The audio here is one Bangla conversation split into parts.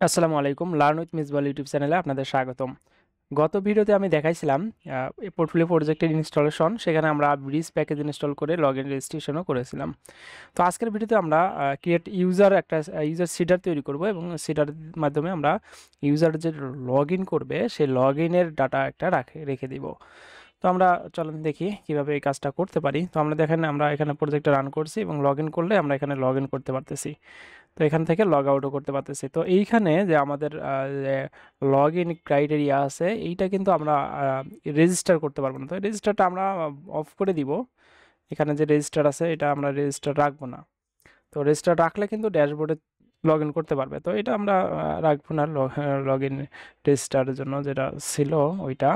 আসসালামু আলাইকুম, লার্ন উইথ মিসবাহ ইউটিউব চ্যানেলে আপনাদের স্বাগতম। গত ভিডিওতে আমি দেখাইছিলাম পোর্টফোলিও প্রজেক্টের ইনস্টলেশন, সেখানে আমরা ব্রিজ প্যাকেজ ইনস্টল করে লগ ইন রেজিস্ট্রেশনও করেছিলাম। তো আজকের ভিডিওতে আমরা ক্রিয়েট একটা ইউজার সিডার তৈরি করব এবং সিডার মাধ্যমে আমরা ইউজার যে লগ ইন করবে সেই লগ ইনের ডাটা একটা রেখে দিব। তো আমরা চলুন দেখি কিভাবে এই কাজটা করতে পারি। তো আমরা দেখেন আমরা এখানে প্রজেক্টটা রান করছি এবং লগ ইন করলে আমরা এখানে লগ ইন করতে পারতেছি। তো এখান থেকে লগ আউটও করতে পারতেছি। তো এইখানে যে আমাদের যে লগ ইন ক্রাইটেরিয়া আছে, এইটা কিন্তু আমরা রেজিস্টার করতে পারবো না। তো রেজিস্টারটা আমরা অফ করে দিব। এখানে যে রেজিস্টার আছে এটা আমরা রেজিস্টার রাখবো না। তো রেজিস্টার রাখলে কিন্তু ড্যাশবোর্ডে লগ ইন করতে পারবে। তো এটা আমরা রাখবো না লগ ইন রেজিস্টারের জন্য যেটা ছিল ওইটা।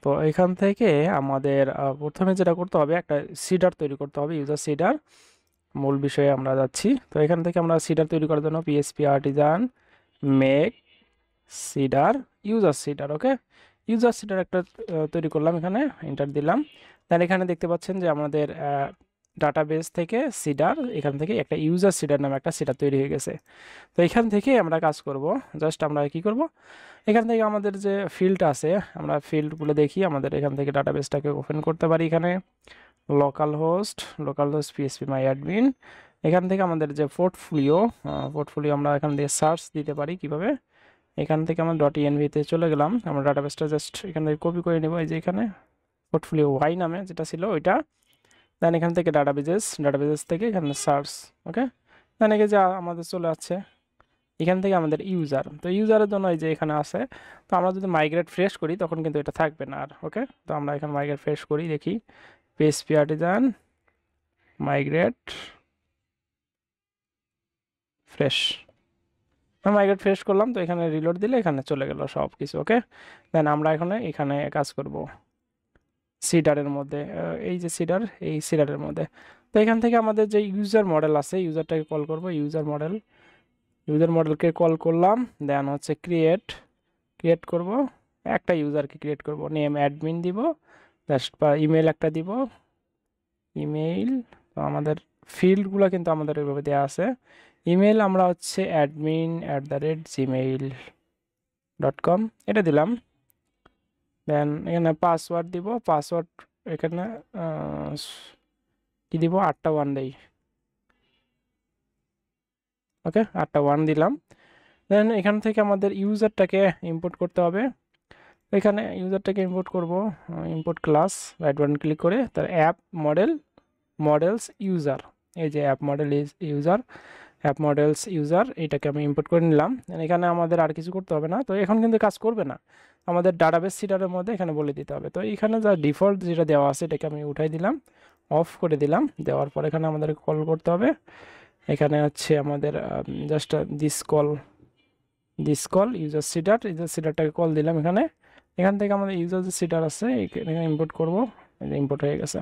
তো এখান থেকে আমাদের প্রথমে যেটা করতে হবে, একটা সিডার তৈরি করতে হবে, ইউজার সিডার। মূল বিষয়ে আমরা যাচ্ছি। তো এখান থেকে আমরা সিডার তৈরি করার জন্য PHP artisan make seeder user seeder, okay. User seeder একটা তৈরি করলাম, এখানে এন্টার দিলাম। তাহলে এখানে দেখতে পাচ্ছেন যে আমাদের ডাটাবেস থেকে সিডার, এখান থেকে একটা ইউজার সিডার নামে একটা সিডার তৈরি হয়ে গেছে। তো এখান থেকে আমরা কাজ করব। জাস্ট আমরা কি করব, এখান থেকে আমাদের যে ফিল্ড আছে, আমরা ফিল্ডগুলো দেখি। আমাদের এখান থেকে ডাটাবেসটাকে ওপেন করতে পারি। এখানে লোকাল হোস্ট পিএসপি মাই অ্যাডমিন। এখান থেকে আমাদের যে পোর্টফোলিও আমরা এখান থেকে সার্চ দিতে পারি কিভাবে। এখান থেকে আমরা .env-তে চলে গেলাম। আমরা ডাটাবেসটা জাস্ট এখান থেকে কপি করে নেব। এই যে এখানে পোর্টফোলিও ওয়াই নামে যেটা ছিল ওইটা। দেন এখান থেকে ডাটাবেজেস থেকে এখানে সার্চ, ওকে। দেন এখানে যা আমাদের চলে আসছে, এখান থেকে আমাদের ইউজার। তো ইউজারের জন্য এই যে এখানে আছে। তো আমরা যদি মাইগ্রেট ফ্রেশ করি তখন কিন্তু এটা থাকবে না আর, ওকে। তো আমরা এখানে মাইগ্রেট ফ্রেশ করি, দেখি PSP Artisan migrate fresh. Migrate fresh করলাম। তো এখানে রিলোড দিলে এখানে চলে গেল সব কিছু, ওকে। দেন আমরা এখানে কাজ করব সিডারের মধ্যে, এই যে সিডার, এই সিডারের মধ্যে। তো এখান থেকে আমাদের যে ইউজার মডেল আছে, ইউজারটাকে কল করব, ইউজার মডেলকে কল করলাম। দেন হচ্ছে ক্রিয়েট করব, একটা ইউজারকে ক্রিয়েট করব, নেম অ্যাডমিন দিব, জাস্ট বা ইমেল একটা দিব, ইমেইল। তো আমাদের ফিল্ডগুলো কিন্তু আমাদের ওইভাবে দেওয়া আছে। ইমেল আমরা হচ্ছে admin@gmail.com এটা দিলাম। দেন এখানে পাসওয়ার্ড দিব, পাসওয়ার্ড এখানে কি দিব, 8টা 1 দেই, ওকে। 8টা 1 দিলাম। দেন এখান থেকে আমাদের ইউজারটাকে ইম্পোর্ট করতে হবে। এখানে ইউজারটাকে ইম্পোর্ট করব, import class, right button click করে তার অ্যাপ মডেলস ইউজার, এই যে অ্যাপ মডেলস ইউজার এটাকে আমি ইম্পোর্ট করে নিলাম। এখানে আমাদের আর কিছু করতে হবে না। তো এখন কিন্তু কাজ করবে না, আমাদের ডাটাবেস সিডারের মধ্যে এখানে বলে দিতে হবে। তো এখানে যা ডিফল্ট যেটা দেওয়া আছে এটাকে আমি উঠাই দিলাম, অফ করে দিলাম। দেওয়ার পর এখানে আমাদের কল করতে হবে। এখানে হচ্ছে আমাদের জাস্ট দিস কল ইউজার সিডারটাকে কল দিলাম। এখান থেকে আমাদের ইউজার যে সিডার আছে এখানে ইম্পোর্ট করব, ইম্পোর্ট হয়ে গেছে।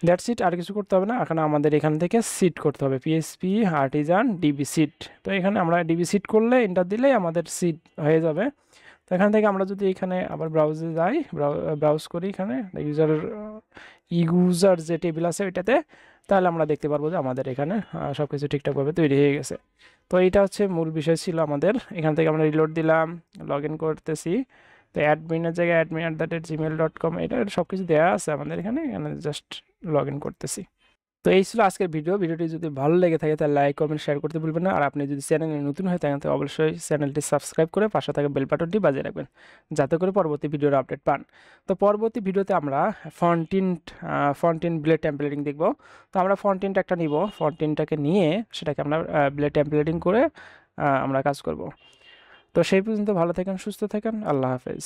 দ্যাটস ইট, আর কিছু করতে হবে না। এখন আমাদের এখান থেকে সিড করতে হবে, পিএসপি আর্টিজান ডিবি সিড। তো এখানে আমরা ডিবি সিড করলে এন্টার দিলেই আমাদের সিড হয়ে যাবে। তো এখান থেকে আমরা যদি এখানে আবার ব্রাউজে যাই, ব্রাউজ করি এখানে ইউজার যে টেবিল আছে ওইটাতে, তাহলে আমরা দেখতে পারবো যে আমাদের এখানে সব কিছু ঠিকঠাকভাবে তৈরি হয়ে গেছে। তো এইটা হচ্ছে মূল বিষয় ছিল আমাদের। এখান থেকে আমরা রিলোড দিলাম, লগ ইন করতেছি। তো অ্যাডমিনের জায়গায় admin@gmail.com এটা সব কিছু দেওয়া আছে আমাদের এখানে জাস্ট লগ ইন করতেছি। তো এই ছিল আজকের ভিডিওটি যদি ভালো লেগে থাকে তাহলে লাইক কমেন্ট শেয়ার করতে ভুলবেন না। আর আপনি যদি চ্যানেলে নতুন হয়ে থাকেন তাহলে অবশ্যই চ্যানেলটি সাবস্ক্রাইব করে পাশে থাকা বেল বাটনটি বাজিয়ে রাখবেন, যাতে করে পরবর্তী ভিডিওর আপডেট পান। তো পরবর্তী ভিডিওতে আমরা ফন্টিন ব্লেড টেমপ্লেটিং দেখব। তো আমরা ফন্টিনটা একটা নিব, ফন্টিনটাকে নিয়ে সেটাকে আমরা ব্লেড টেমপ্লেটিং করে আমরা কাজ করব। তো সেই পর্যন্ত ভালো থাকেন, সুস্থ থাকেন, আল্লাহ হাফেজ।